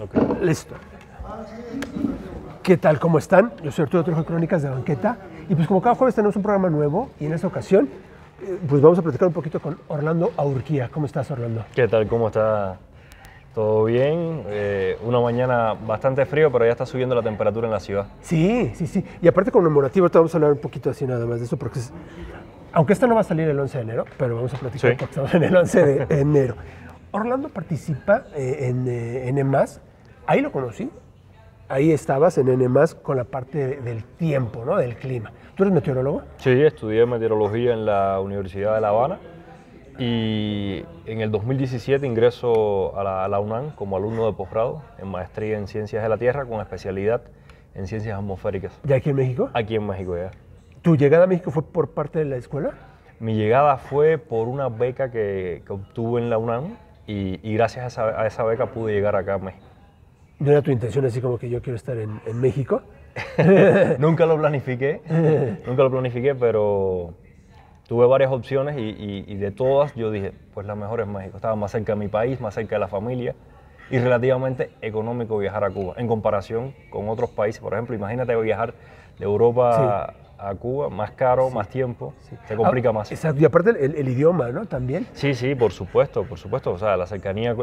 Ok. Listo. ¿Qué tal? ¿Cómo están? Yo soy Arturo Trejo, Crónicas de Banqueta. Y pues como cada jueves tenemos un programa nuevo y en esta ocasión pues vamos a platicar un poquito con Orlando Aurquía. ¿Cómo estás, Orlando? ¿Qué tal? ¿Cómo está? ¿Todo bien? Una mañana bastante frío, pero ya está subiendo la temperatura en la ciudad. Sí, sí, sí. Y aparte conmemorativo, ahorita vamos a hablar un poquito así nada más de eso, porque aunque esta no va a salir el 11 de enero, pero vamos a platicar Sí. porque estamos en el 11 de enero. Orlando participa en EMAS. Ahí lo conocí. Ahí estabas en EMAS con la parte del tiempo, ¿no? Del clima. ¿Tú eres meteorólogo? Sí, estudié meteorología en la Universidad de La Habana y en el 2017 ingreso a la UNAM como alumno de posgrado en maestría en Ciencias de la Tierra con especialidad en Ciencias Atmosféricas. ¿Ya aquí en México? Aquí en México ya. ¿Tu llegada a México fue por parte de la escuela? Mi llegada fue por una beca que obtuve en la UNAM y gracias a esa beca pude llegar acá a México. ¿No era tu intención así como que yo quiero estar en México? Nunca lo planifiqué, pero tuve varias opciones y de todas yo dije, pues la mejor es México. Estaba más cerca de mi país, más cerca de la familia y relativamente económico viajar a Cuba en comparación con otros países. Por ejemplo, imagínate viajar de Europa a Cuba, más caro, más tiempo, se complica más. Exacto, y aparte el idioma, ¿no? También. Sí, sí, por supuesto, por supuesto. O sea, la cercanía,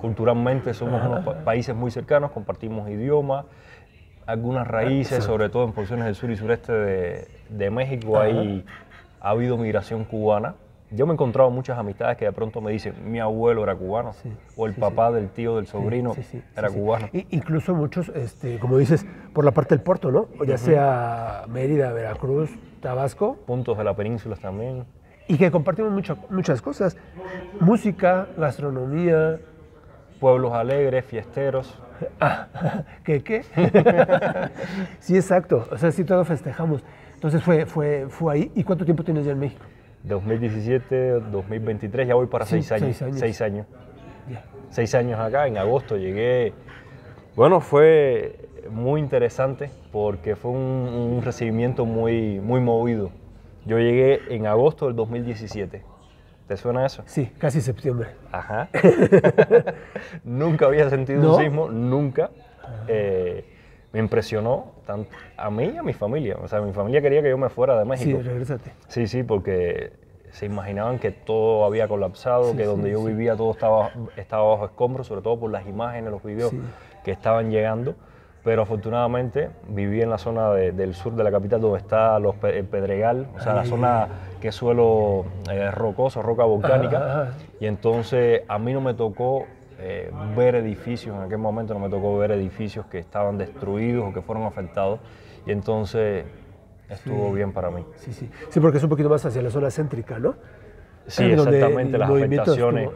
culturalmente somos unos países muy cercanos, compartimos idioma, algunas raíces, sobre todo en porciones del sur y sureste de México, ha habido migración cubana. Yo me he encontrado muchas amistades que de pronto me dicen, mi abuelo era cubano, o el papá del tío del sobrino era cubano. Incluso muchos, como dices, por la parte del puerto, ¿no? O ya sea Mérida, Veracruz, Tabasco. Puntos de la península también. Y que compartimos muchas cosas. Música, gastronomía. Pueblos alegres, fiesteros. ¿Qué? Sí, exacto. O sea, sí, todo festejamos. Entonces fue ahí. ¿Y cuánto tiempo tienes ya en México? 2017, 2023, ya voy para 6 años. 6 años. Ya. 6 años acá, en agosto llegué. Bueno, fue muy interesante porque fue un recibimiento muy movido. Yo llegué en agosto del 2017. ¿Te suena eso? Sí, casi septiembre. Ajá. Nunca había sentido un sismo, nunca. Me impresionó tanto a mí y a mi familia. O sea, mi familia quería que yo me fuera de México. Sí, regrésate. Sí, porque se imaginaban que todo había colapsado, que donde yo vivía todo estaba bajo escombros, sobre todo por las imágenes, los videos que estaban llegando. Pero afortunadamente viví en la zona del sur de la capital donde está el Pedregal, o sea, la zona que es suelo rocoso, roca volcánica. Y entonces a mí no me tocó ver edificios, en aquel momento no me tocó ver edificios que estaban destruidos o que fueron afectados. Y entonces estuvo bien para mí. Sí, porque es un poquito más hacia la zona céntrica, ¿no? Sí, exactamente, las afectaciones.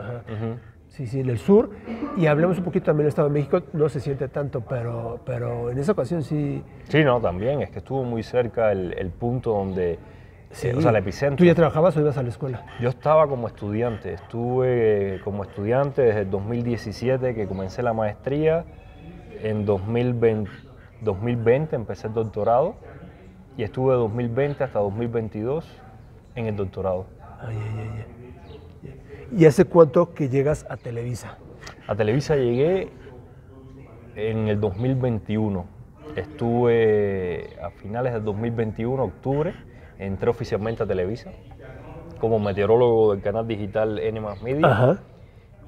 Sí, en el sur. Y hablemos un poquito también del Estado de México, no se siente tanto, pero en esa ocasión sí. Sí, no, también, es que estuvo muy cerca el punto donde, o sea, el epicentro. ¿Tú ya trabajabas o ibas a la escuela? Yo estaba como estudiante, estuve como estudiante desde el 2017 que comencé la maestría, en 2020 empecé el doctorado y estuve de 2020 hasta 2022 en el doctorado. ¿Y hace cuánto que llegas a Televisa? A Televisa llegué en el 2021. Estuve a finales del 2021, octubre, entré oficialmente a Televisa como meteorólogo del canal digital N+ Media.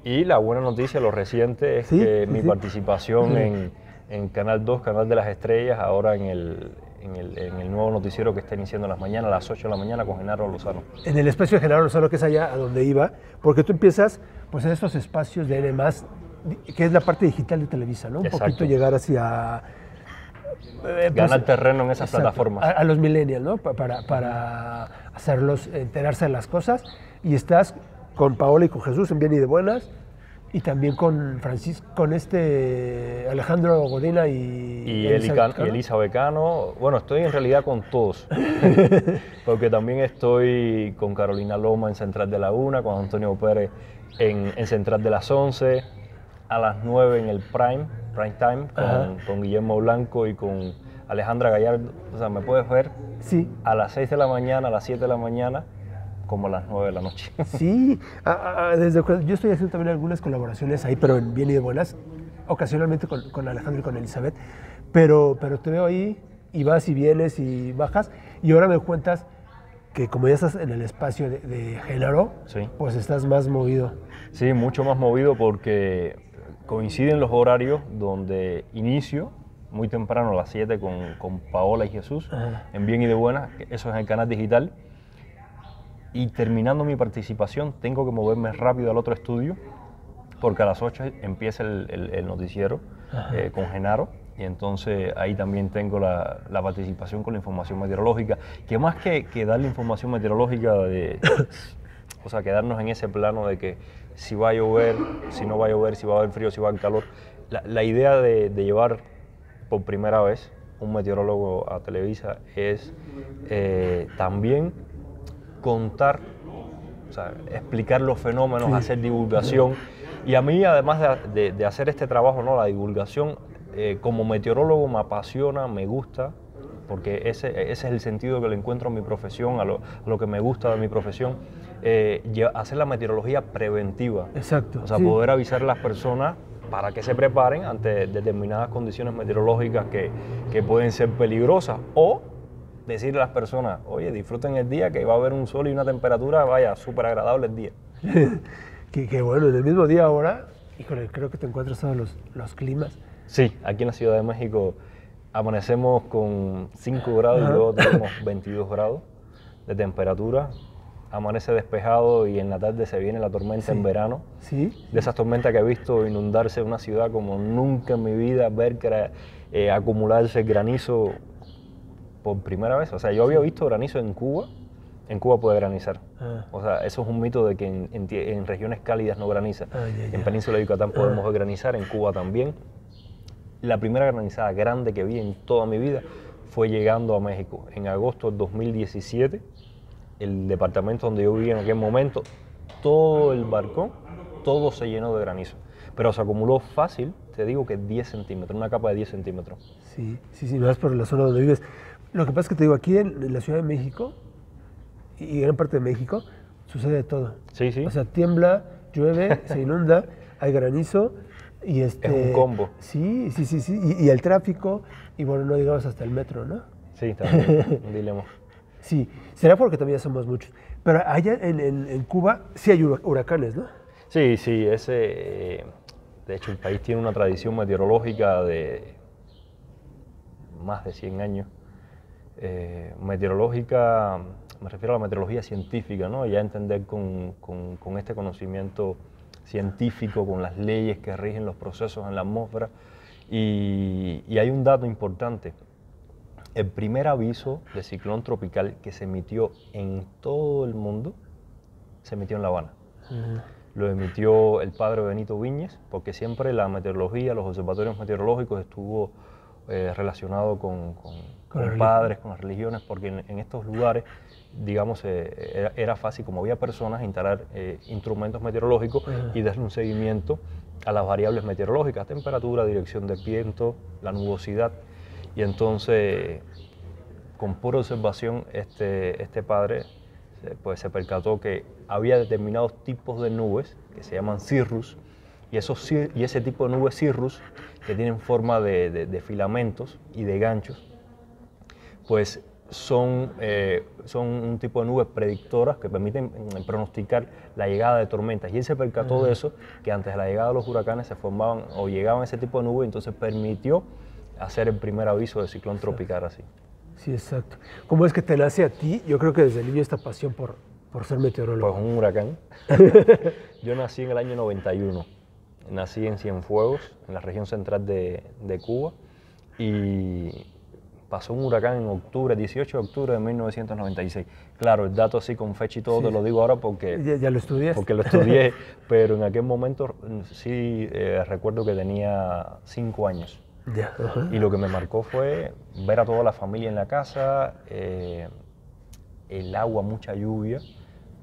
Y la buena noticia, lo reciente, es que mi participación en Canal 2, Canal de las Estrellas, ahora en el nuevo noticiero que está iniciando en las mañanas, a las 8 de la mañana, con Genaro Lozano. En el espacio de Genaro Lozano, que es allá a donde iba, porque tú empiezas pues, en estos espacios de N+, que es la parte digital de Televisa, ¿no? Un poquito llegar hacia... ganar terreno en esas plataformas. A los millennials, ¿no? Para hacerlos enterarse de las cosas. Y estás con Paola y con Jesús en Bien y de Buenas, y también con Francisco, con Alejandro Godina y Elisa Becano. Bueno, estoy en realidad con todos, porque también estoy con Carolina Loma en Central de la 1, con Antonio Pérez en Central de las 11, a las 9 en el prime time, con Guillermo Blanco y con Alejandra Gallardo. O sea, me puedes ver a las 6 de la mañana, a las 7 de la mañana, como a las 9 de la noche. Sí, yo estoy haciendo también algunas colaboraciones ahí, pero en Bien y de Buenas, ocasionalmente con Alejandro y con Elizabeth, pero te veo ahí y vas y vienes y bajas, y ahora me cuentas que como ya estás en el espacio de Genaro, Sí. pues estás más movido. Sí, mucho más movido porque coinciden los horarios donde inicio muy temprano a las 7 con Paola y Jesús, Ajá. en Bien y de Buenas, eso es en el canal digital, y terminando mi participación tengo que moverme rápido al otro estudio porque a las 8 empieza el noticiero con Genaro, y entonces ahí también tengo la participación con la información meteorológica, que más que darle información meteorológica, o sea, quedarnos en ese plano de que si va a llover, si no va a llover, si va a haber frío, si va a haber calor, la idea de llevar por primera vez un meteorólogo a Televisa es también contar, o sea, explicar los fenómenos, Sí. hacer divulgación. Y a mí, además de hacer este trabajo, ¿no? La divulgación, como meteorólogo me apasiona, me gusta, porque ese es el sentido que le encuentro a mi profesión, a lo que me gusta de mi profesión, hacer la meteorología preventiva. Exacto. O sea, sí. poder avisar a las personas para que se preparen ante determinadas condiciones meteorológicas que pueden ser peligrosas, o decirle a las personas, oye, disfruten el día, que va a haber un sol y una temperatura, vaya, súper agradable el día. que bueno, en el mismo día ahora, híjole, creo que te encuentras todos los climas. Sí, aquí en la Ciudad de México amanecemos con 5 grados y Ajá. luego tenemos 22 grados de temperatura. Amanece despejado y en la tarde se viene la tormenta Sí. en verano. Sí. De esas tormentas que he visto inundarse una ciudad como nunca en mi vida, ver que acumularse granizo por primera vez. O sea, yo había visto granizo en Cuba. En Cuba puede granizar. Ah. O sea, eso es un mito de que en regiones cálidas no graniza. Ah, ya, ya. En Península de Yucatán podemos ver granizar, en Cuba también. La primera granizada grande que vi en toda mi vida fue llegando a México. En agosto del 2017, el departamento donde yo vivía en aquel momento, todo el balcón, todo se llenó de granizo. Pero se acumuló fácil, te digo que 10 centímetros, una capa de 10 centímetros. Sí, más por la zona donde vives. Lo que pasa es que te digo, aquí en la Ciudad de México y gran parte de México sucede de todo. Sí, sí. O sea, tiembla, llueve, se inunda, hay granizo y Es un combo. Sí. Y el tráfico, y bueno, no digamos hasta el metro, ¿no? Sí, también, un dilema. Sí, será porque también ya somos muchos. Pero allá en Cuba sí hay huracanes, ¿no? Sí, sí, de hecho el país tiene una tradición meteorológica de más de 100 años. Meteorológica, me refiero a la meteorología científica, ¿no? Ya entender con este conocimiento científico, con las leyes que rigen los procesos en la atmósfera. Y hay un dato importante. El primer aviso de ciclón tropical que se emitió en todo el mundo, se emitió en La Habana. Lo emitió el padre Benito Viñes, porque siempre la meteorología, los observatorios meteorológicos estuvo relacionado con padres, con las religiones, porque en estos lugares, digamos, era fácil, como había personas, instalar instrumentos meteorológicos y darle un seguimiento a las variables meteorológicas, temperatura, dirección del viento, la nubosidad. Y entonces, con pura observación, este padre pues, se percató que había determinados tipos de nubes que se llaman cirrus, y ese tipo de nubes cirrus, que tienen forma de filamentos y de ganchos, pues son un tipo de nubes predictoras que permiten pronosticar la llegada de tormentas. Y él se percató de eso, que antes de la llegada de los huracanes se formaban o llegaban ese tipo de nubes, entonces permitió hacer el primer aviso de ciclón tropical así. Sí, exacto. ¿Cómo es que te nace a ti? Yo creo que desde niño esta pasión por ser meteorólogo. Pues un huracán. Yo nací en el año 91. Nací en Cienfuegos, en la región central de Cuba, y pasó un huracán en octubre, 18 de octubre de 1996. Claro, el dato así con fecha y todo, sí, te lo digo ahora porque... ¿Ya lo estudiaste? Porque lo estudié, pero en aquel momento sí recuerdo que tenía 5 años. Ya. Y lo que me marcó fue ver a toda la familia en la casa, el agua, mucha lluvia,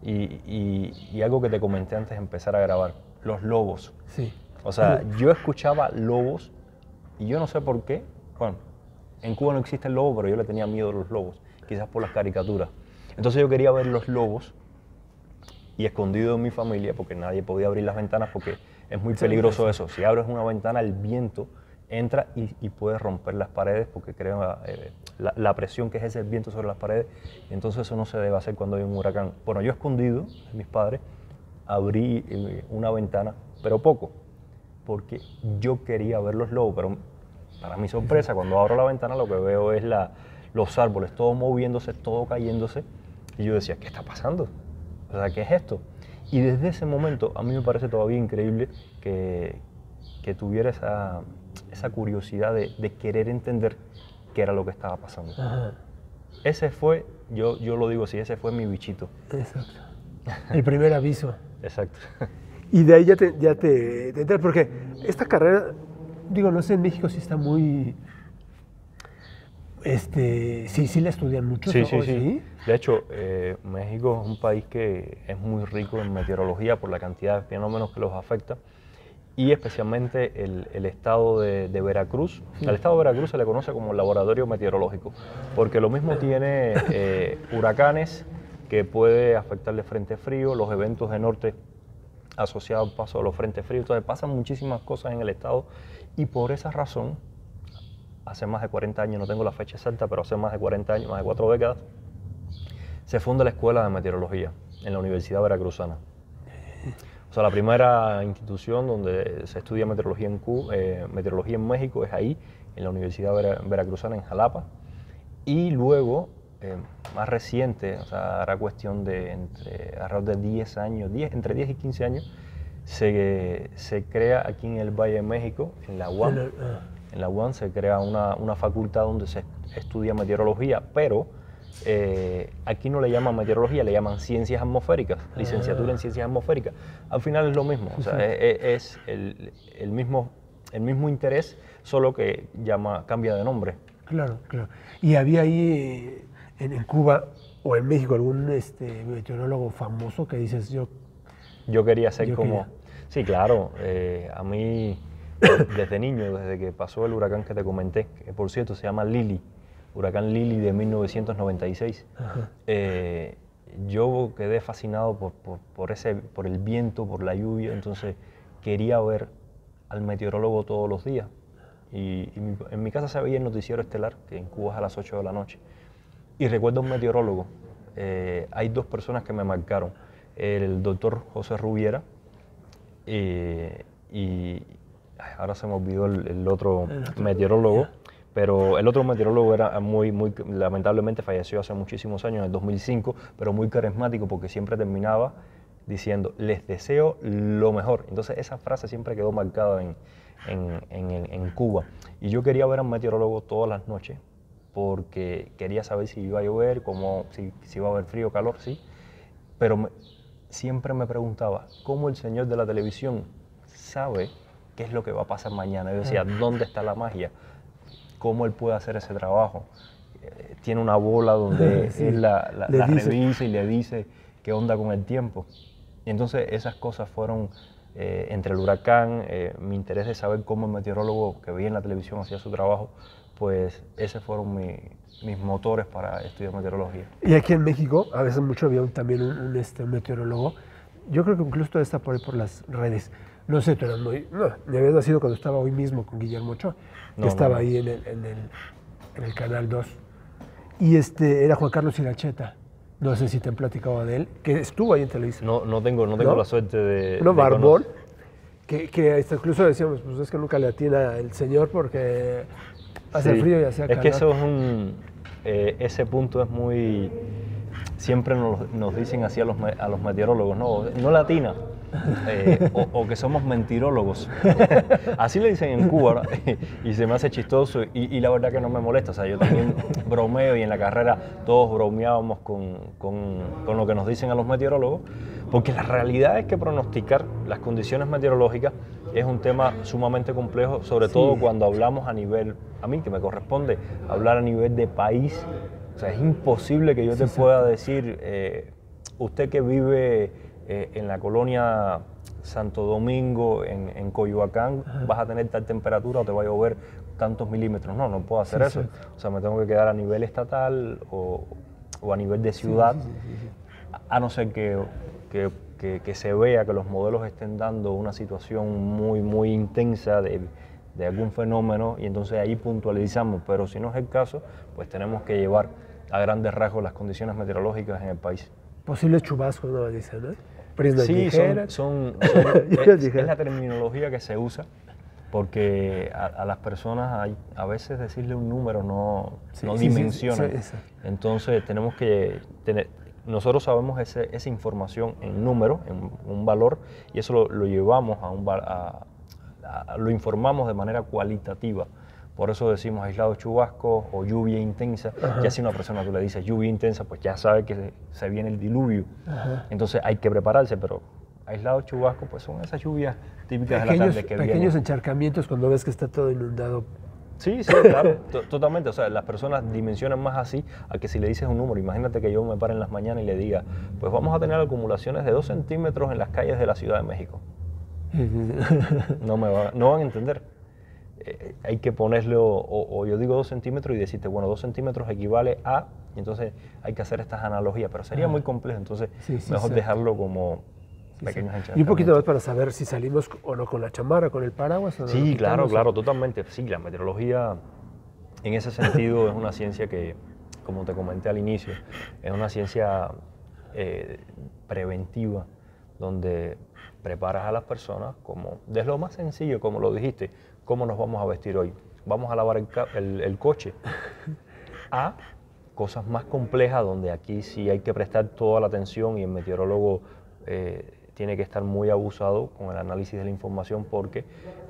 y algo que te comenté antes de empezar a grabar, los lobos. Sí. O sea, yo escuchaba lobos y yo no sé por qué, bueno, en Cuba no existe el lobo, pero yo le tenía miedo a los lobos, quizás por las caricaturas. Entonces yo quería ver los lobos y escondido de mi familia, porque nadie podía abrir las ventanas porque es muy peligroso eso. Si abres una ventana, el viento entra y puede romper las paredes porque crea la presión que ejerce el viento sobre las paredes, y entonces eso no se debe hacer cuando hay un huracán. Bueno, yo escondido de mis padres abrí una ventana, pero poco, porque yo quería ver los lobos, pero para mi sorpresa, cuando abro la ventana lo que veo es los árboles, todo moviéndose, todo cayéndose, y yo decía, ¿qué está pasando? O sea, ¿qué es esto? Y desde ese momento a mí me parece todavía increíble que tuviera esa curiosidad de querer entender qué era lo que estaba pasando. Ajá. Ese fue, yo lo digo así, ese fue mi bichito. Exacto. El primer aviso. Exacto. Y de ahí ya te entras, porque esta carrera, digo, no sé, en México sí está muy... sí la estudian mucho. Sí, sí, sí. De hecho, México es un país que es muy rico en meteorología por la cantidad de fenómenos que los afecta, y especialmente el estado de Veracruz. Al estado de Veracruz se le conoce como laboratorio meteorológico, porque lo mismo tiene huracanes que puede afectarle frente frío, los eventos de norte asociados al paso de los frentes fríos. Entonces pasan muchísimas cosas en el estado, y por esa razón, hace más de 40 años, no tengo la fecha exacta, pero hace más de 40 años, más de 4 décadas, se funda la Escuela de Meteorología en la Universidad Veracruzana. O sea, la primera institución donde se estudia meteorología meteorología en México es ahí, en la Universidad Veracruzana en Jalapa. Y luego, más reciente, o sea, hará cuestión de alrededor de 10 años, entre 10 y 15 años, se crea aquí en el Valle de México, en la UAM. En la UAM se crea una facultad donde se estudia meteorología, pero aquí no le llaman meteorología, le llaman ciencias atmosféricas, licenciatura en ciencias atmosféricas. Al final es lo mismo, o sea, es el mismo interés, solo que cambia de nombre. Claro, claro. ¿Y había ahí en Cuba o en México algún meteorólogo famoso que dices yo quería ser como... Sí, claro, a mí desde niño, desde que pasó el huracán que te comenté, que por cierto se llama Lili, huracán Lili de 1996, yo quedé fascinado por el viento, por la lluvia, entonces quería ver al meteorólogo todos los días. Y en mi casa se veía el noticiero estelar, que en Cuba es a las 8 de la noche. Y recuerdo un meteorólogo, hay 2 personas que me marcaron, el doctor José Rubiera, y ahora se me olvidó el otro meteorólogo, pero el otro meteorólogo era lamentablemente falleció hace muchísimos años, en el 2005, pero muy carismático porque siempre terminaba diciendo, les deseo lo mejor. Entonces esa frase siempre quedó marcada en Cuba. Y yo quería ver a un meteorólogo todas las noches porque quería saber si iba a llover, si iba a haber frío o calor, sí. Pero siempre me preguntaba, ¿cómo el señor de la televisión sabe qué es lo que va a pasar mañana? Yo decía, ¿dónde está la magia? ¿Cómo él puede hacer ese trabajo? Tiene una bola donde él la revisa y le dice qué onda con el tiempo. Y entonces esas cosas fueron, entre el huracán, mi interés de saber cómo el meteorólogo que veía en la televisión hacía su trabajo, pues esos fueron mis motores para estudiar meteorología. Y aquí en México, a veces mucho había también un meteorólogo, yo creo que incluso todavía está por ahí por las redes. No sé, pero no, me había nacido cuando estaba hoy mismo con Guillermo Ochoa, que estaba ahí en el Canal 2. Y era Juan Carlos Iracheta. No sé si te han platicado de él, que estuvo ahí en Televisa. No tengo la suerte de... No, barbón, que incluso decíamos, pues es que nunca le atina el señor porque hace frío y hace calor. Es que eso es ese punto es muy... Siempre nos dicen así a los meteorólogos, no le atina. O que somos mentirólogos. Así le dicen en Cuba, ¿no? Y se me hace chistoso y la verdad que no me molesta. O sea, yo también bromeo y en la carrera todos bromeábamos con lo que nos dicen a los meteorólogos, porque la realidad es que pronosticar las condiciones meteorológicas es un tema sumamente complejo, sobre todo cuando hablamos a mí que me corresponde hablar a nivel de país. O sea, es imposible que yo te pueda decir, usted que vive en la colonia Santo Domingo, en Coyoacán, vas a tener tal temperatura o te va a llover tantos milímetros. No puedo hacer eso. O sea, me tengo que quedar a nivel estatal o a nivel de ciudad, a no ser que que se vea que los modelos estén dando una situación muy intensa de algún fenómeno, y entonces ahí puntualizamos, pero si no es el caso, pues tenemos que llevar a grandes rasgos las condiciones meteorológicas en el país. Posibles chubascos, no dicen, ¿no? Brisnas Sí, ligeras. es la terminología que se usa, porque a las personas a veces decirle un número no dimensiona. Entonces tenemos que nosotros sabemos esa información en número, en un valor, y eso lo llevamos lo informamos de manera cualitativa. Por eso decimos aislados chubascos o lluvia intensa. Ya si una persona tú le dices lluvia intensa, pues ya sabe que se viene el diluvio. Entonces hay que prepararse, pero aislados chubascos pues son esas lluvias típicas de la tarde que vienen. Pequeños encharcamientos cuando ves que está todo inundado. Sí, claro, totalmente. O sea, las personas dimensionan más así a que si le dices un número. Imagínate que yo me pare en las mañanas y le diga, pues vamos a tener acumulaciones de 2 centímetros en las calles de la Ciudad de México. No van a entender. Hay que ponerle, o yo digo 2 centímetros y decirte, bueno, 2 centímetros equivale a, y entonces hay que hacer estas analogías, pero sería muy complejo, entonces mejor dejarlo como pequeños encharcamientos. Y un poquito más para saber si salimos o no con la chamarra, con el paraguas. Sí, claro, totalmente. Sí, la meteorología en ese sentido es una ciencia que, como te comenté al inicio, es una ciencia preventiva, donde preparas a las personas como, desde lo más sencillo, como lo dijiste, cómo nos vamos a vestir hoy. Vamos a lavar el coche. A cosas más complejas, donde aquí sí hay que prestar toda la atención y el meteorólogo tiene que estar muy abusado con el análisis de la información, porque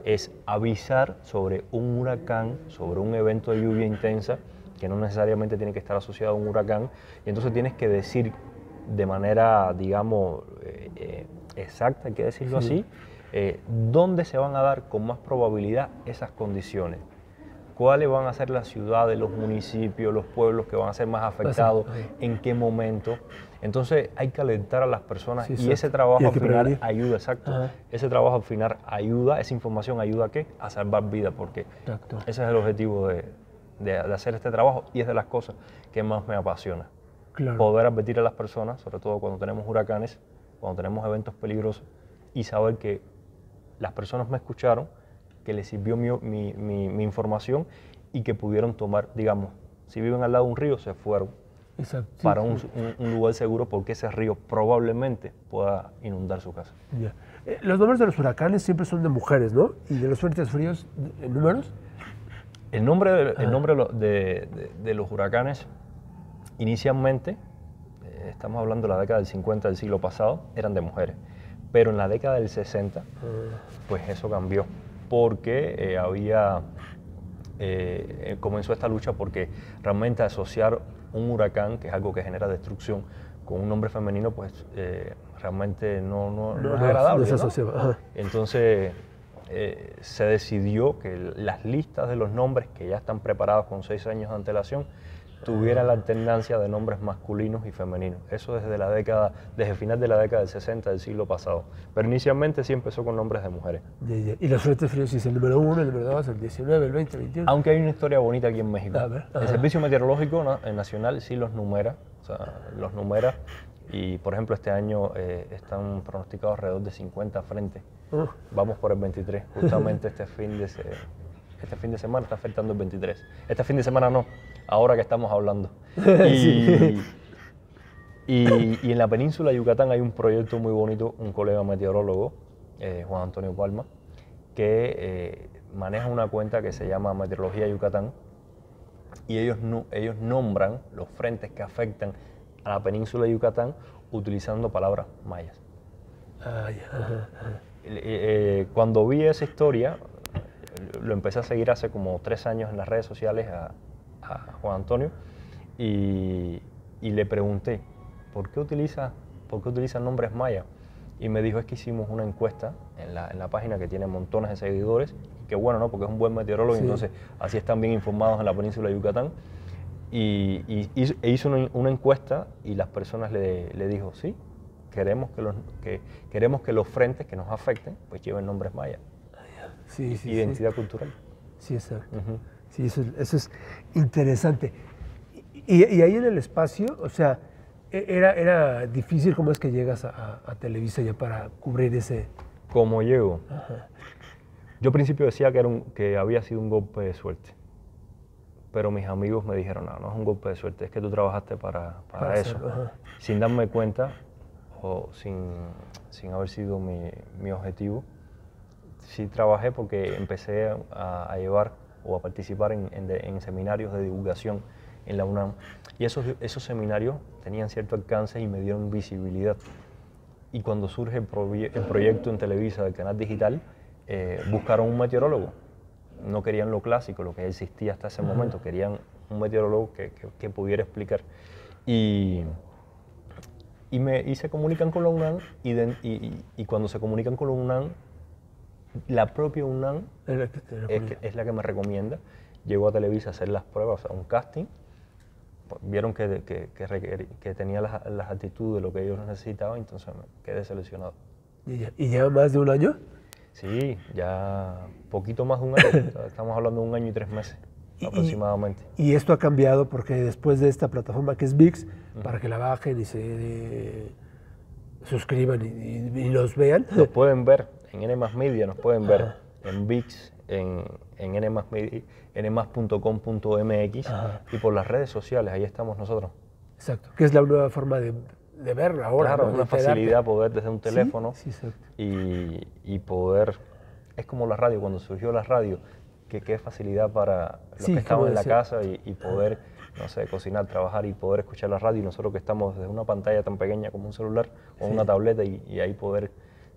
es avisar sobre un huracán, sobre un evento de lluvia intensa, que no necesariamente tiene que estar asociado a un huracán, y entonces tienes que decir de manera, digamos, exacta, hay que decirlo así, dónde se van a dar con más probabilidad esas condiciones, cuáles van a ser las ciudades, los municipios, los pueblos que van a ser más afectados, en qué momento. Entonces hay que alentar a las personas, y ese trabajo al final ayuda, ese trabajo al final ayuda, esa información ayuda ¿a qué? A salvar vidas, porque ese es el objetivo de hacer este trabajo, y es de las cosas que más me apasiona. Poder advertir a las personas, sobre todo cuando tenemos huracanes, cuando tenemos eventos peligrosos, y saber que las personas me escucharon, que les sirvió mi información, y que pudieron tomar, digamos, si viven al lado de un río, se fueron para un lugar seguro, porque ese río probablemente pueda inundar su casa. Los nombres de los huracanes siempre son de mujeres, ¿no? ¿Y de los frentes fríos, en números? El nombre de los huracanes, inicialmente, estamos hablando de la década del 50 del siglo pasado, eran de mujeres. Pero en la década del 60, pues eso cambió, porque comenzó esta lucha, porque realmente asociar un huracán, que es algo que genera destrucción, con un nombre femenino, pues realmente no es agradable, ¿no? Entonces se decidió que las listas de los nombres, que ya están preparados con 6 años de antelación, tuviera la alternancia de nombres masculinos y femeninos. Eso desde el final de la década del 60 del siglo pasado. Pero inicialmente sí empezó con nombres de mujeres. ¿Y los frentes fríos, si es el número 1, el número 2, el 19, el 20, el 21? Aunque hay una historia bonita aquí en México. El Servicio Meteorológico Nacional sí los numera, y por ejemplo este año están pronosticados alrededor de 50 frentes. Vamos por el 23, justamente este fin de semana está afectando el 23. Este fin de semana no, ahora que estamos hablando. Y en la península de Yucatán hay un proyecto muy bonito, un colega meteorólogo, Juan Antonio Palma, que maneja una cuenta que se llama Meteorología Yucatán, y ellos nombran los frentes que afectan a la península de Yucatán utilizando palabras mayas. Cuando vi esa historia, lo empecé a seguir hace como 3 años en las redes sociales a Juan Antonio, y le pregunté, ¿por qué utilizan nombres mayas? Y me dijo, es que hicimos una encuesta en la página, que tiene montones de seguidores, que bueno, ¿no? Porque es un buen meteorólogo, entonces así están bien informados en la península de Yucatán, e hizo una encuesta, y las personas le dijo, sí, queremos que los frentes que nos afecten pues lleven nombres mayas. Identidad cultural. Sí, exacto. Sí, eso es interesante. Y ahí en el espacio, o sea, Era difícil. ¿Cómo es que llegas a Televisa ya para cubrir ese? ¿Cómo llego? Yo al principio decía que había sido un golpe de suerte, pero mis amigos me dijeron, no, no es un golpe de suerte, es que tú trabajaste para eso. Hacerlo, Sin darme cuenta o sin haber sido mi objetivo, sí trabajé porque empecé a llevar o a participar en seminarios de divulgación en la UNAM, y esos seminarios tenían cierto alcance y me dieron visibilidad. Y cuando surge el proyecto en Televisa del canal digital, buscaron un meteorólogo. No querían lo clásico, lo que existía hasta ese momento, querían un meteorólogo que pudiera explicar. Y se comunican con la UNAM, y cuando se comunican con la UNAM, la propia UNAM es la que me recomienda. Llego a Televisa a hacer las pruebas, a un casting. Vieron que tenía las actitudes de lo que ellos necesitaban, entonces me quedé seleccionado. ¿Y lleva más de un año? Sí, ya poquito más de un año. Estamos hablando de 1 año y 3 meses aproximadamente. Y esto ha cambiado porque después de esta plataforma que es ViX, para que la bajen y se suscriban y los vean. Nos pueden ver en N+ Media, nos pueden ver en ViX, en nmas.com.mx y por las redes sociales, ahí estamos nosotros. Exacto, que es la nueva forma de verlo ahora. Claro, ¿no? es una facilidad poder desde un teléfono exacto. y poder, es como la radio, cuando surgió la radio, qué facilidad para los que estamos en la casa y poder, no sé, cocinar, trabajar y poder escuchar la radio, y nosotros que estamos desde una pantalla tan pequeña como un celular o una tableta y ahí poder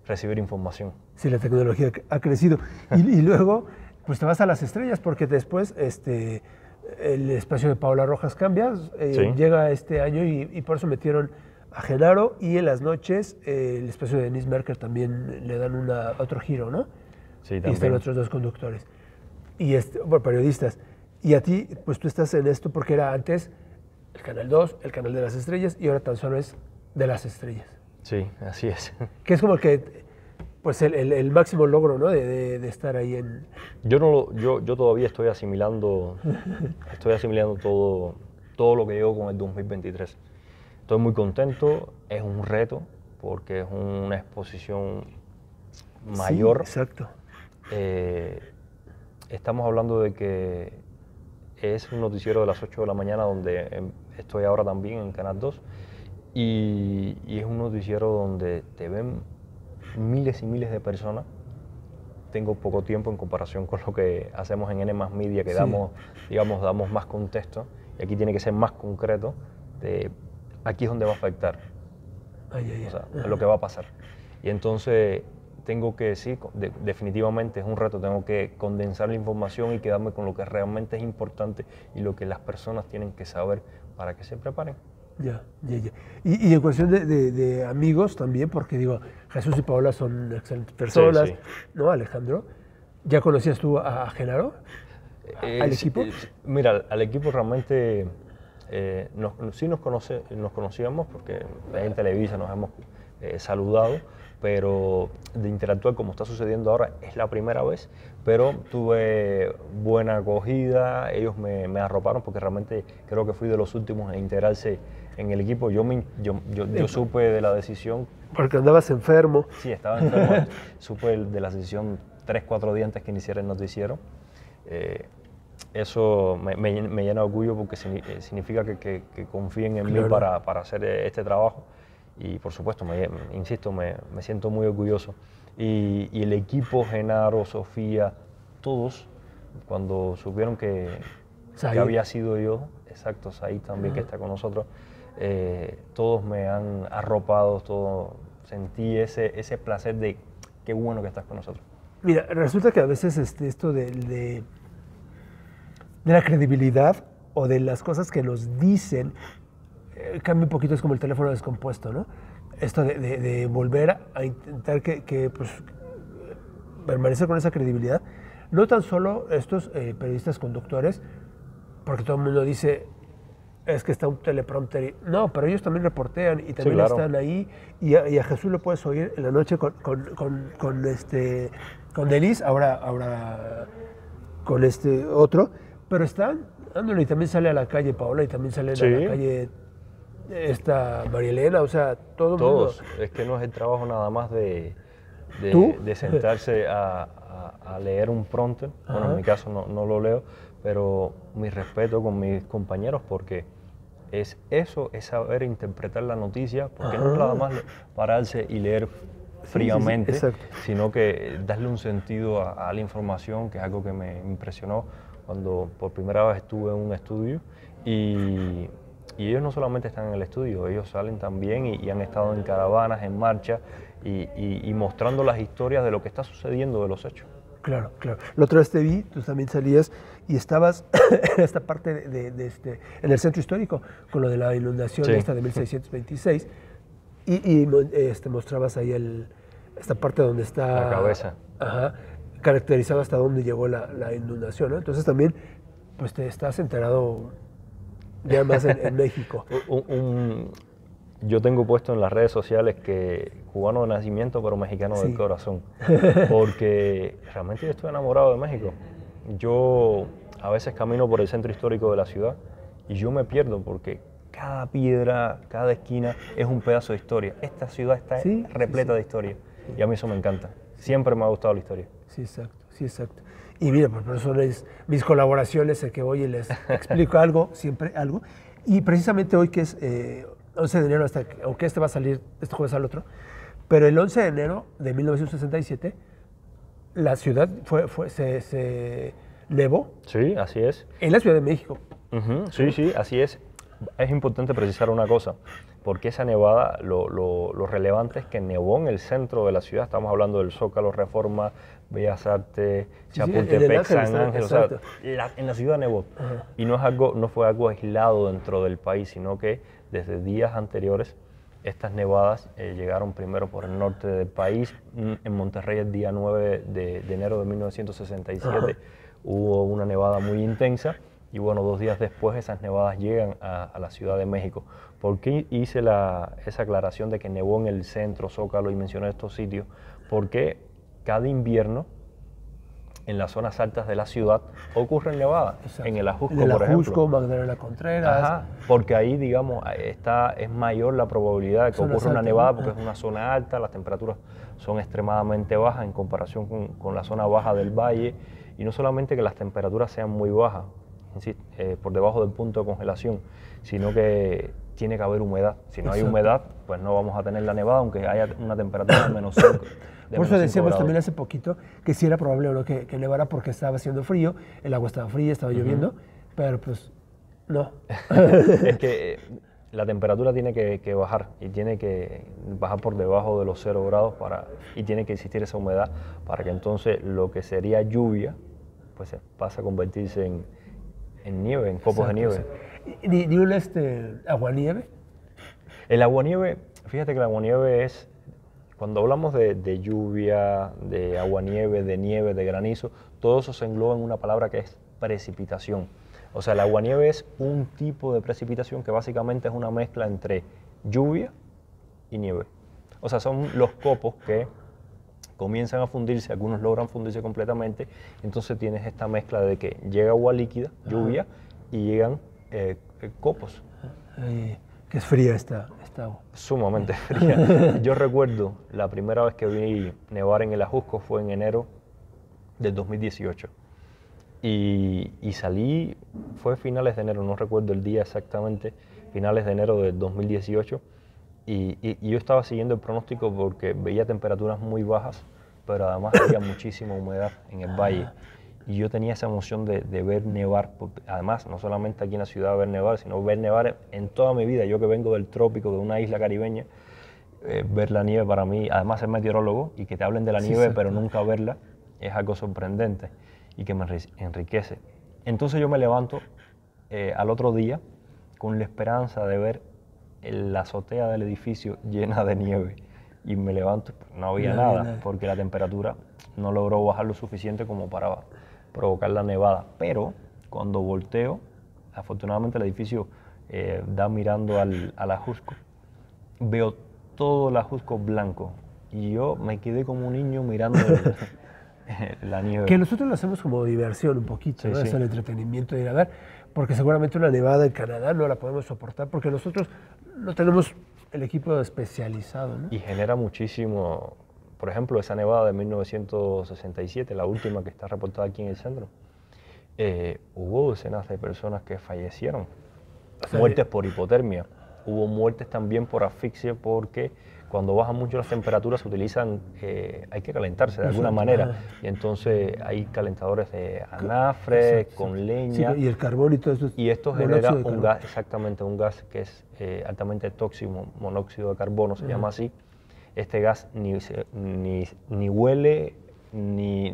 recibir información. Sí, la tecnología ha crecido. Y luego, pues te vas a las estrellas, porque después el espacio de Paola Rojas cambia, llega este año y por eso metieron a Genaro, y en las noches el espacio de Denise Merker también le dan otro giro, ¿no? Sí, también. Y están otros 2 conductores. Y periodistas. Y a ti, pues tú estás en esto porque era antes el Canal 2, el Canal de las Estrellas, y ahora tan solo es de las estrellas. Sí, así es. Que es como que, pues el máximo logro, ¿no? De estar ahí en... Yo todavía estoy asimilando todo lo que llevo con el 2023. Estoy muy contento, es un reto, porque es una exposición mayor. Sí, exacto. Estamos hablando de que es un noticiero de las 8 de la mañana, donde estoy ahora también en Canal 2, y es un noticiero donde te ven miles y miles de personas. Tengo poco tiempo en comparación con lo que hacemos en N+ Media, que damos más contexto, y aquí tiene que ser más concreto, aquí es donde va a afectar, o sea, lo que va a pasar. Y entonces tengo que, definitivamente es un reto, tengo que condensar la información y quedarme con lo que realmente es importante y lo que las personas tienen que saber para que se preparen. Ya. Y en cuestión de amigos también, porque digo, Jesús y Paola son excelentes personas, ¿no, Alejandro? ¿Ya conocías tú a Genaro? ¿Al equipo? Mira, al equipo realmente nos conocíamos, porque en Televisa nos hemos saludado, pero de interactuar como está sucediendo ahora es la primera vez, pero tuve buena acogida, ellos me arroparon, porque realmente creo que fui de los últimos en integrarse en el equipo. Yo supe de la decisión. Porque andabas enfermo. Sí, estaba enfermo. Supe de la decisión 3-4 días antes que iniciara el noticiero. Eso me llena de orgullo, porque significa que confíen en mí para hacer este trabajo. Y por supuesto, insisto, me siento muy orgulloso. Y el equipo, Genaro, Sofía, todos, cuando supieron que había sido yo, exacto, Said también, que está con nosotros, todos me han arropado, sentí ese placer de qué bueno que estás con nosotros. Mira, resulta que a veces esto de la credibilidad o de las cosas que nos dicen cambia un poquito, es como el teléfono descompuesto, ¿no? Esto de volver a intentar que pues, permanecer con esa credibilidad. No tan solo estos periodistas conductores, porque todo el mundo dice, es que está un teleprompter. No, pero ellos también reportean y también están ahí. Y a Jesús lo puedes oír en la noche con Denise, ahora con este otro, pero están dándole, y también sale a la calle Paola, y también sale a la calle esta María Elena, o sea, todo el Todos. mundo. Es que no es el trabajo nada más ¿Tú? de sentarse a leer un prompter. Bueno, en mi caso no lo leo, pero mi respeto con mis compañeros porque es eso, es saber interpretar la noticia, porque no es nada más pararse y leer fríamente, sino que darle un sentido a la información, que es algo que me impresionó cuando por primera vez estuve en un estudio y ellos no solamente están en el estudio, ellos salen también y han estado en caravanas, en marcha y mostrando las historias de lo que está sucediendo, de los hechos. Claro, claro. La otra vez te vi, tú también salías y estabas en esta parte en el centro histórico con lo de la inundación esta de 1626 y mostrabas ahí esta parte donde está... La cabeza. Ajá, caracterizado hasta dónde llegó la inundación, ¿no? Entonces también pues te estás enterado ya más en México. Yo tengo puesto en las redes sociales que cubano de nacimiento, pero mexicano del corazón, porque realmente yo estoy enamorado de México. Yo a veces camino por el centro histórico de la ciudad y yo me pierdo porque cada piedra, cada esquina es un pedazo de historia. Esta ciudad está repleta de historia y a mí eso me encanta. Siempre me ha gustado la historia. Sí, exacto. Y mira, por eso mis colaboraciones, el que voy y les explico algo, siempre algo. Y precisamente hoy que es 11 de enero, aunque este va a salir este jueves al otro, pero el 11 de enero de 1967, la ciudad se nevó. Sí, así es. En la Ciudad de México. Sí, así es. Es importante precisar una cosa, porque esa nevada, lo relevante es que nevó en el centro de la ciudad. Estamos hablando del Zócalo, Reforma, Bellas Artes, Chapultepec, San Ángel. O sea, en la ciudad nevó. Y no fue algo aislado dentro del país, sino que desde días anteriores estas nevadas llegaron primero por el norte del país. En Monterrey el día 9 de enero de 1967 hubo una nevada muy intensa. Y bueno, 2 días después esas nevadas llegan a la Ciudad de México. ¿Por qué hice esa aclaración de que nevó en el centro, Zócalo, y mencioné estos sitios? Porque cada invierno en las zonas altas de la ciudad ocurren nevadas. Exacto. En el Ajusco, por ejemplo. Ajusco, Magdalena Contreras. Ajá, porque ahí, digamos, es mayor la probabilidad de que ocurra una nevada porque es una zona alta, las temperaturas son extremadamente bajas en comparación con la zona baja del valle. Y no solamente que las temperaturas sean muy bajas, por debajo del punto de congelación, sino que tiene que haber humedad. Si no hay humedad, pues no vamos a tener la nevada, aunque haya una temperatura de menos 5. Por eso decíamos también hace poquito que sí era probable ¿no? que nevara porque estaba haciendo frío, el agua estaba fría, estaba lloviendo, pero pues no. Es que la temperatura tiene que bajar y tiene que bajar por debajo de los 0 grados y tiene que existir esa humedad para que entonces lo que sería lluvia pues pase a convertirse en nieve, en copos de nieve. ¿Ni un aguanieve? El aguanieve, fíjate que el aguanieve es, cuando hablamos de lluvia, de aguanieve, de nieve, de granizo, todo eso se engloba en una palabra que es precipitación. O sea, el aguanieve es un tipo de precipitación que básicamente es una mezcla entre lluvia y nieve. O sea, son los copos que comienzan a fundirse, algunos logran fundirse completamente, entonces tienes esta mezcla de que llega agua líquida, lluvia, y llegan copos. Que es fría esta agua. Sumamente fría. Yo recuerdo la primera vez que vi nevar en el Ajusco fue en enero del 2018. Y salí, fue finales de enero, no recuerdo el día exactamente, finales de enero del 2018. Y yo estaba siguiendo el pronóstico porque veía temperaturas muy bajas, pero además había muchísima humedad en el valle. Y yo tenía esa emoción de ver nevar, además, no solamente aquí en la ciudad ver nevar, sino ver nevar en toda mi vida. Yo que vengo del trópico, de una isla caribeña, ver la nieve para mí, además ser meteorólogo y que te hablen de la nieve, pero nunca verla, es algo sorprendente y que me enriquece. Entonces yo me levanto al otro día con la esperanza de ver la azotea del edificio llena de nieve y me levanto, no había nada porque la temperatura no logró bajar lo suficiente como para provocar la nevada, pero cuando volteo, afortunadamente el edificio da mirando al Ajusco, veo todo el Ajusco blanco y yo me quedé como un niño mirando la nieve. Que nosotros lo hacemos como diversión un poquito, ¿no? Es el entretenimiento de ir a ver, porque seguramente una nevada en Canadá no la podemos soportar, porque nosotros no tenemos el equipo especializado, ¿no? Y genera muchísimo, por ejemplo, esa nevada de 1967, la última que está reportada aquí en el centro, hubo decenas de personas que fallecieron, O sea, muertes por hipotermia, hubo muertes también por asfixia, porque cuando bajan mucho las temperaturas se utilizan, hay que calentarse de alguna manera, y entonces hay calentadores de anafre, con leña. Sí, y el carbón y todo eso. Y esto genera un gas, exactamente, un gas que es altamente tóxico, monóxido de carbono, se llama así. Este gas ni huele, ni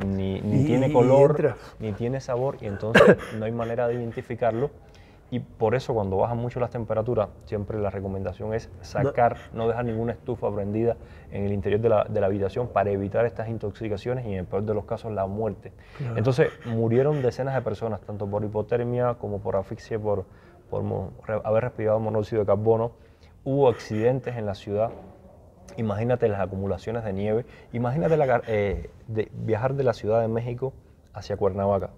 tiene color, ni tiene sabor, y entonces no hay manera de identificarlo. Y por eso cuando bajan mucho las temperaturas, siempre la recomendación es sacar, no dejar ninguna estufa prendida en el interior de la habitación para evitar estas intoxicaciones y en el peor de los casos la muerte. Claro. Entonces murieron decenas de personas, tanto por hipotermia como por asfixia, por haber respirado monóxido de carbono. Hubo accidentes en la ciudad. Imagínate las acumulaciones de nieve. Imagínate viajar de la Ciudad de México hacia Cuernavaca.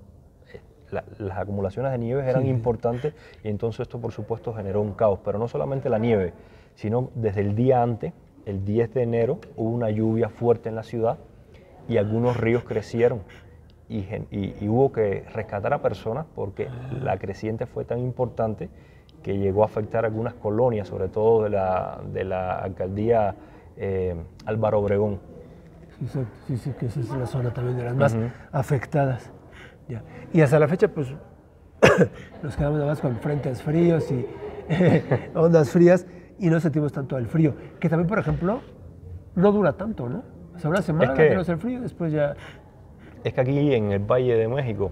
Las acumulaciones de nieve eran importantes y entonces esto por supuesto generó un caos, pero no solamente la nieve, sino desde el día antes, el 10 de enero, hubo una lluvia fuerte en la ciudad y algunos ríos crecieron y hubo que rescatar a personas porque la creciente fue tan importante que llegó a afectar algunas colonias, sobre todo de la alcaldía Álvaro Obregón. Sí, que esa es la zona también de las más afectadas. Ya. Y hasta la fecha, pues, nos quedamos nada más con frentes fríos y ondas frías y no sentimos tanto el frío. Que también, por ejemplo, no dura tanto, ¿no? O sea, una semana que no hace el frío, después ya... Es que aquí en el Valle de México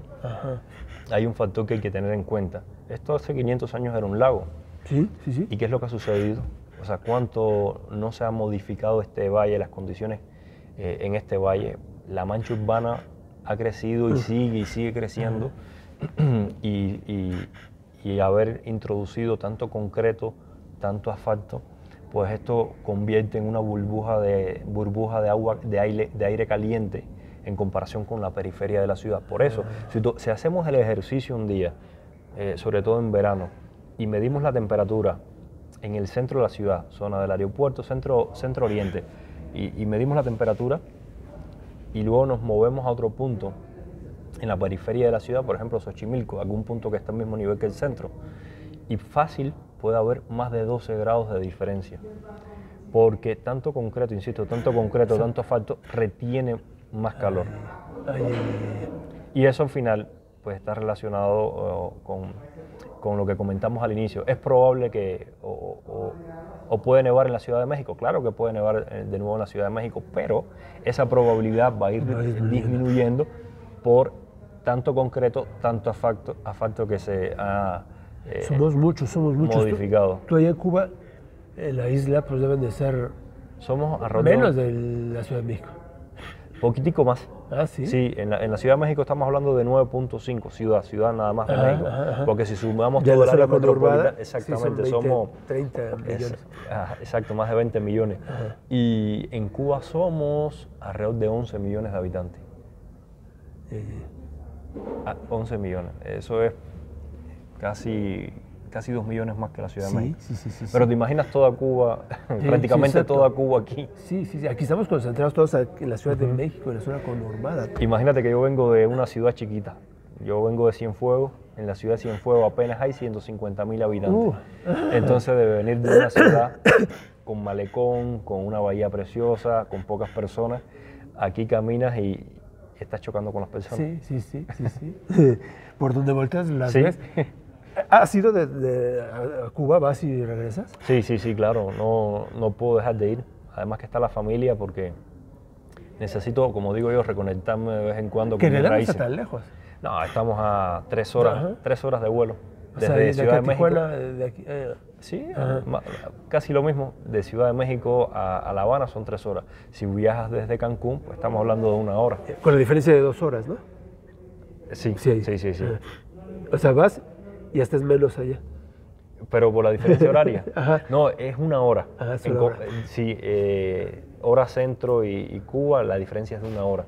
hay un factor que hay que tener en cuenta. Esto hace 500 años era un lago. Sí. ¿Y qué es lo que ha sucedido? O sea, ¿cuánto no se ha modificado este valle, las condiciones en este valle? La mancha urbana ha crecido y sigue creciendo y haber introducido tanto concreto, tanto asfalto, pues esto convierte en una burbuja de agua, de aire caliente en comparación con la periferia de la ciudad. Por eso, si hacemos el ejercicio un día, sobre todo en verano, y medimos la temperatura en el centro de la ciudad, zona del aeropuerto, centro oriente, y medimos la temperatura, y luego nos movemos a otro punto en la periferia de la ciudad, por ejemplo Xochimilco, algún punto que está al mismo nivel que el centro, y fácil puede haber más de 12 grados de diferencia, porque tanto concreto, insisto, tanto asfalto retiene más calor. Y eso al final pues está relacionado con lo que comentamos al inicio. Es probable que o puede nevar en la Ciudad de México, claro que puede nevar de nuevo en la Ciudad de México, pero esa probabilidad va a ir disminuyendo por tanto concreto, tanto asfalto que se ha somos muchos. modificado. Tú allá en Cuba, en la isla, pues deben de ser menos de la Ciudad de México. Poquitico más. Ah, ¿sí? Sí, en la Ciudad de México estamos hablando de 9.5 ciudad nada más de México. Porque si sumamos todo el área metropolitana, exactamente, sí, son 20, somos 30 millones. Exacto, más de 20 millones. Y en Cuba somos alrededor de 11 millones de habitantes. 11 millones. Eso es casi 2 millones más que la Ciudad de México. Sí. Pero te imaginas toda Cuba, prácticamente toda Cuba aquí. Sí, aquí estamos concentrados todos en la Ciudad de México, en la zona conurbada. Imagínate que yo vengo de una ciudad chiquita. Yo vengo de Cienfuegos. En la ciudad de Cienfuegos apenas hay 150.000 habitantes. Entonces, de venir de una ciudad con malecón, con una bahía preciosa, con pocas personas, aquí caminas y estás chocando con las personas. Sí. Por donde volteas las ves. ¿Has ido a Cuba? ¿Vas y regresas? Sí, claro. No puedo dejar de ir. Además que está la familia porque necesito, como digo yo, reconectarme de vez en cuando con mis raíces. ¿Está tan lejos? No, estamos a 3 horas, 3 horas de vuelo. Desde Ciudad de México. De aquí, Sí, casi lo mismo. De Ciudad de México a La Habana son 3 horas. Si viajas desde Cancún, pues estamos hablando de 1 hora. Con la diferencia de 2 horas, ¿no? Sí. O sea, vas y hasta es menos allá. Pero por la diferencia horaria. No, es 1 hora. Es 1 hora. Sí, hora centro y Cuba, la diferencia es de 1 hora.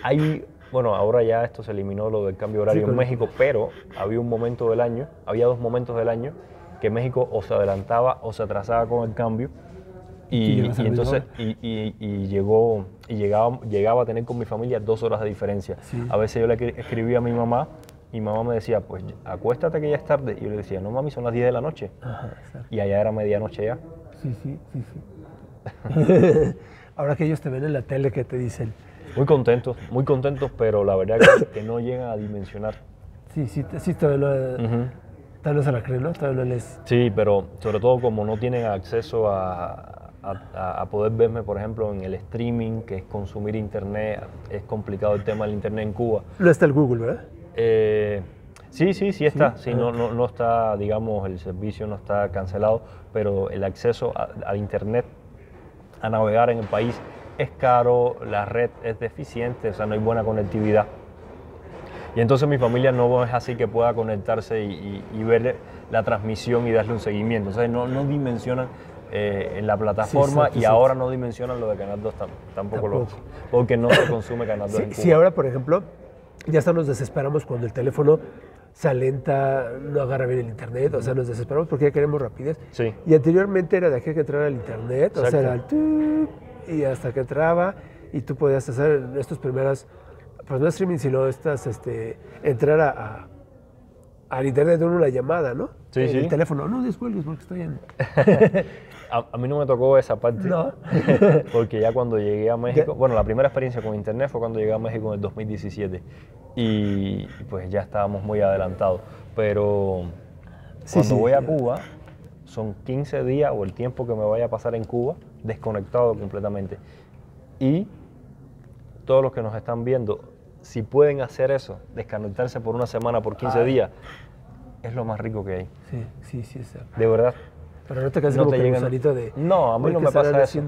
Hay Bueno, ahora ya esto se eliminó lo del cambio horario en México, pero había un momento del año, había 2 momentos del año que México o se adelantaba o se atrasaba con el cambio y entonces llegaba a tener con mi familia 2 horas de diferencia. Sí. A veces yo le escribía a mi mamá me decía, pues acuéstate que ya es tarde. Y yo le decía, no mami, son las 10 de la noche. Ajá, y allá era medianoche ya. Sí. Ahora que ellos te ven en la tele, ¿qué te dicen? Muy contentos, pero la verdad que no llegan a dimensionar. Sí, todavía no se la creen, ¿no? Todavía no les... Sí, pero sobre todo como no tienen acceso a poder verme, por ejemplo, en el streaming, que es consumir internet, es complicado el tema del internet en Cuba. No está el Google, ¿verdad? Sí está. Sí, no está, digamos, el servicio no está cancelado, pero el acceso al internet, a navegar en el país, es caro, la red es deficiente, o sea, no hay buena conectividad. Y entonces mi familia no es así que pueda conectarse y ver la transmisión y darle un seguimiento. Entonces no dimensionan en la plataforma y ahora no dimensionan lo de Canal 2 tampoco. Porque no se consume Canal 2 en Cuba. Sí, ahora, por ejemplo, ya hasta nos desesperamos cuando el teléfono se alenta, no agarra bien el internet, o sea, nos desesperamos porque ya queremos rapidez. Sí. Y anteriormente era de aquí que entrara al internet, o sea, era el y hasta que entraba y tú podías hacer estos primeras, pues no streaming, sino entrar al internet de una llamada, ¿no? Sí. El teléfono, no descuelgues porque estoy en... A mí no me tocó esa parte, no. Porque ya cuando llegué a México, bueno, la primera experiencia con internet fue cuando llegué a México en el 2017 y pues ya estábamos muy adelantados, pero cuando voy a Cuba son 15 días o el tiempo que me vaya a pasar en Cuba desconectado completamente. Y todos los que nos están viendo, si pueden hacer eso, desconectarse por una semana, por 15 días, es lo más rico que hay. Sí, exacto. De verdad. Pero no te quedas como que gusanito de... No, a mí no me pasa eso.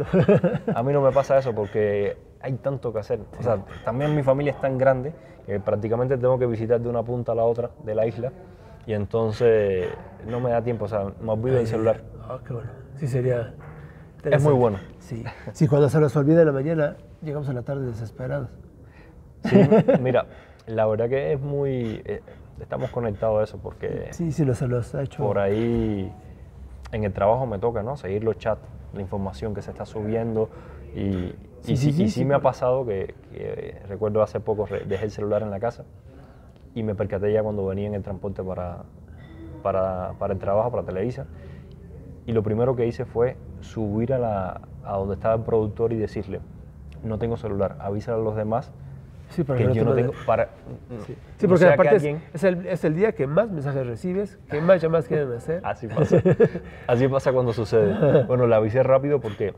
A mí no me pasa eso porque hay tanto que hacer. O sea, también mi familia es tan grande que prácticamente tengo que visitar de una punta a la otra de la isla y entonces no me da tiempo, o sea, me olvido del celular. Qué bueno. Sí, sería... Es muy bueno. Sí, cuando se nos olvida en la mañana, llegamos a la tarde desesperados. Sí, mira, la verdad que es muy... estamos conectados a eso porque... Sí, se los ha hecho... Por ahí... En el trabajo me toca, ¿no? Seguir los chats, la información que se está subiendo y sí me ha pasado que recuerdo hace poco dejé el celular en la casa y me percaté ya cuando venía en el transporte para el trabajo, para Televisa, y lo primero que hice fue subir a donde estaba el productor y decirle, no tengo celular, avísale a los demás. Sí, porque que yo no tengo para... Sí, porque aparte es el día que más mensajes recibes, que más llamadas quieren hacer. Así pasa cuando sucede. Bueno, la avisé rápido porque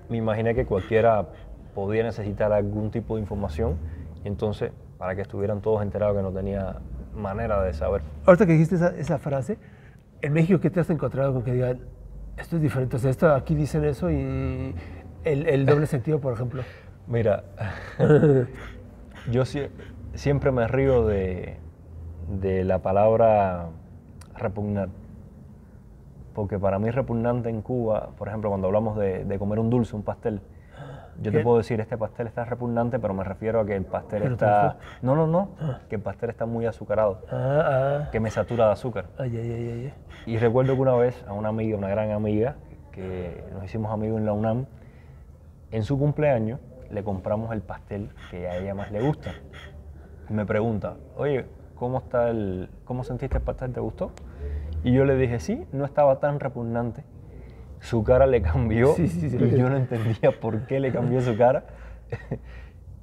me imaginé que cualquiera podía necesitar algún tipo de información y entonces, para que estuvieran todos enterados que no tenía manera de saber. Ahorita que dijiste esa frase, en México, ¿qué te has encontrado con que digan, esto es diferente? O sea, esto aquí dicen eso y el doble sentido, por ejemplo. Mira... Yo siempre me río de la palabra repugnar, porque para mí repugnante en Cuba, por ejemplo, cuando hablamos de comer un dulce, un pastel, yo te puedo decir, este pastel está repugnante, pero me refiero a que el pastel está... No, que el pastel está muy azucarado, que me satura de azúcar. Y recuerdo que una vez a una amiga, una gran amiga, que nos hicimos amigos en la UNAM, en su cumpleaños, le compramos el pastel que a ella más le gusta. Y me pregunta, oye, ¿cómo sentiste el pastel? ¿Te gustó? Y yo le dije, sí, no estaba tan repugnante. Su cara le cambió y yo no entendía por qué le cambió su cara.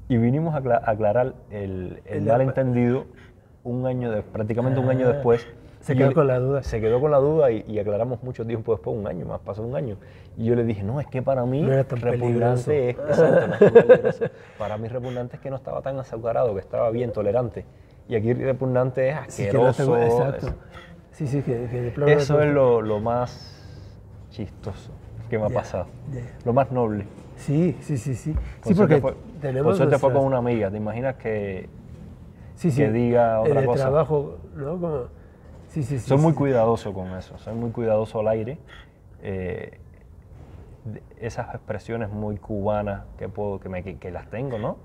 Y vinimos a aclarar el malentendido prácticamente un año después. Se quedó con la duda. Se quedó con la duda y aclaramos mucho tiempo después, un año más, pasó un año. Y yo le dije, no, es que para mí no era tan repugnante es, exacto, no es tan peligroso. Para mí repugnante es que no estaba tan azucarado, que estaba bien tolerante. Y aquí repugnante es asqueroso. Exacto. Sí, que de plano eso es lo más chistoso que me ha pasado. Lo más noble. Sí. Sí, porque tenemos... Por suerte fue con una amiga. ¿Te imaginas que diga otra cosa? En el trabajo, ¿no? Como... Soy muy cuidadoso con eso, soy muy cuidadoso al aire. Esas expresiones muy cubanas que las tengo, ¿no?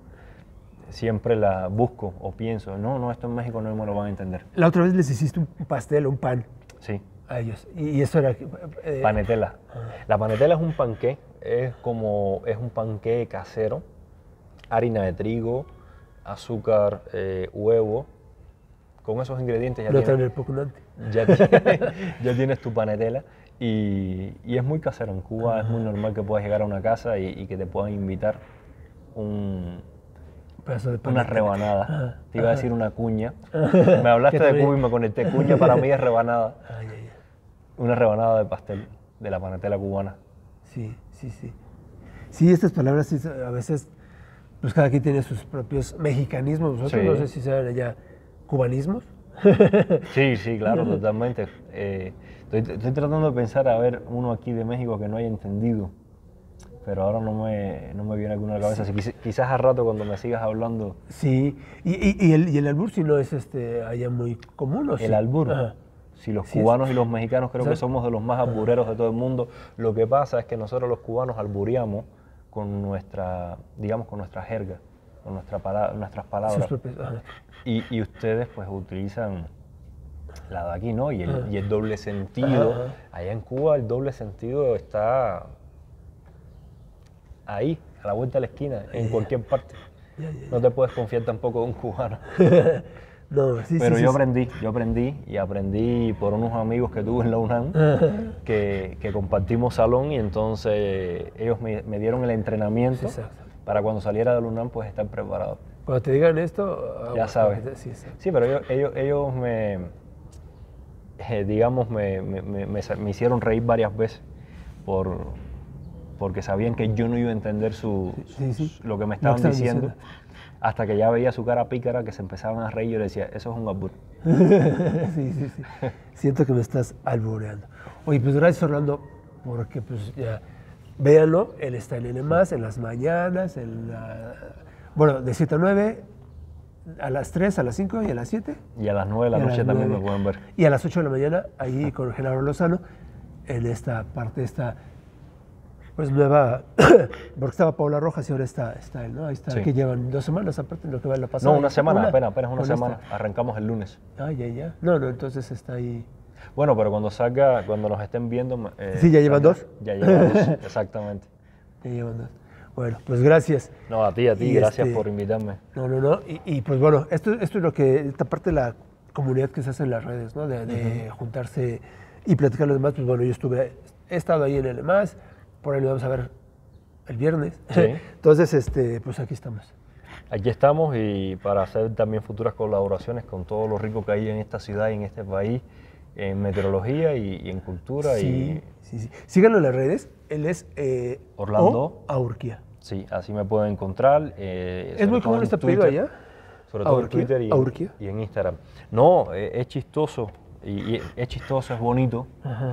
siempre la busco o pienso, no, esto en México no me lo van a entender. La otra vez les hiciste un pastel, un pan Sí, a ellos. Y eso era... panetela. La panetela es un panqué, es un panqué casero, harina de trigo, azúcar, huevo. Con esos ingredientes no tan repugnante. ya tienes tu panetela y es muy casero. En Cuba es muy normal que puedas llegar a una casa y que te puedan invitar una rebanada. Te iba a decir una cuña. Me hablaste de Cuba y me conecté. Cuña para mí es rebanada. Una rebanada de pastel de la panetela cubana. Sí. Sí, estas palabras sí, a veces, pues cada quien tiene sus propios mexicanismos. Nosotros no sé si sean allá cubanismos. Sí, claro, totalmente. Estoy tratando de pensar a ver uno aquí de México que no haya entendido, pero ahora no me viene alguno a la cabeza. Sí. Quizás al rato cuando me sigas hablando. Sí, y el albur si no es allá muy común, ¿o sí? El albur. Ajá. Si los cubanos y los mexicanos creo que somos de los más albureros de todo el mundo. Lo que pasa es que nosotros los cubanos albureamos con nuestra jerga, con nuestras palabras. Y ustedes pues utilizan la de aquí, ¿no? Y el doble sentido. Allá en Cuba el doble sentido está ahí, a la vuelta de la esquina, en cualquier parte. No te puedes confiar tampoco de un cubano. Pero yo aprendí por unos amigos que tuve en la UNAM que compartimos salón y entonces ellos me dieron el entrenamiento para cuando saliera de la UNAM pues estar preparado. Cuando te digan esto, ya sabes. Sí, pero ellos me hicieron reír varias veces porque sabían que yo no iba a entender lo que me estaban diciendo. Hasta que ya veía su cara pícara, que se empezaban a reír, yo le decía, eso es un albur. Sí. Siento que me estás albureando. Oye, pues gracias, Orlando, porque pues ya, véanlo, él está en N+, en las mañanas, bueno, de 7 a 9, a las 3, a las 5 y a las 7. Y a las 9 de la noche también me pueden ver. Y a las 8 de la mañana, ahí con Genaro Lozano, en esta parte, pues nueva, porque estaba Paula Rojas y ahora está él, ¿no? Ahí está, que llevan 2 semanas aparte de lo que va la pasada. No, una semana, apenas una semana. Arrancamos el lunes. Ya. No, entonces está ahí. Bueno, pero cuando nos estén viendo... sí, ¿ya llevan 2? Ya llevan 2, exactamente. Ya llevan 2. Bueno, pues gracias. No, a ti, gracias por invitarme. No. Y pues bueno, esto es esta parte de la comunidad que se hace en las redes, ¿no? De juntarse y platicar los demás. Pues bueno, he estado ahí en el demás. Por ahí lo vamos a ver el viernes. Sí. Entonces, pues aquí estamos. Aquí estamos y para hacer también futuras colaboraciones con todo lo rico que hay en esta ciudad y en este país, en meteorología y en cultura. Sí. Síganlo en las redes. Él es Orlando Aurquia. Sí, así me pueden encontrar. ¿Es muy común este apellido allá? Sobre todo en Twitter y en Instagram. No, es chistoso. Y es chistoso, es bonito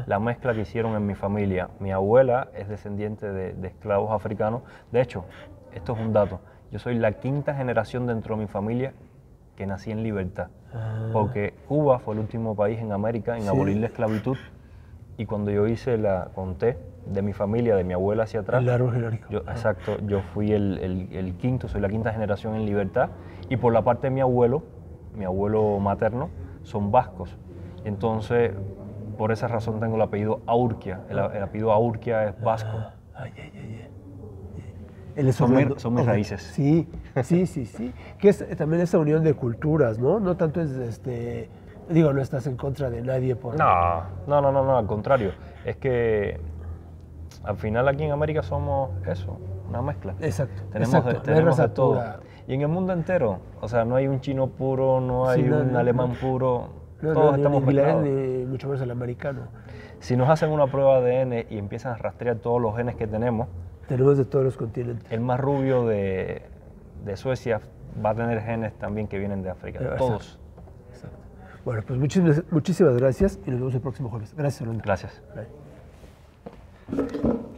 la mezcla que hicieron en mi familia. Mi abuela es descendiente de esclavos africanos. De hecho, esto es un dato. Yo soy la 5ª generación dentro de mi familia que nací en libertad. Porque Cuba fue el último país en América en abolir la esclavitud. Y cuando yo conté de mi familia, de mi abuela hacia atrás. El árbol genealógico. Exacto, yo fui el quinto, soy la 5ª generación en libertad. Y por la parte de mi abuelo materno, son vascos. Entonces, por esa razón tengo el apellido Aurquia. El apellido Aurquia es vasco. Son mis raíces. Sí. Que es también esa unión de culturas, ¿no? No tanto es, no estás en contra de nadie por... No, al contrario. Es que al final aquí en América somos eso, una mezcla. Exacto. Tenemos de todo. Y en el mundo entero, o sea, no hay un chino puro, no hay un alemán puro. Todos estamos mezclados. Ni mucho menos el americano. Si nos hacen una prueba de ADN y empiezan a rastrear todos los genes que tenemos de todos los continentes. El más rubio de Suecia va a tener genes también que vienen de África. Todos. Exacto. Bueno, pues muchísimas gracias y nos vemos el próximo jueves. Gracias, Orlando. Gracias. Bye.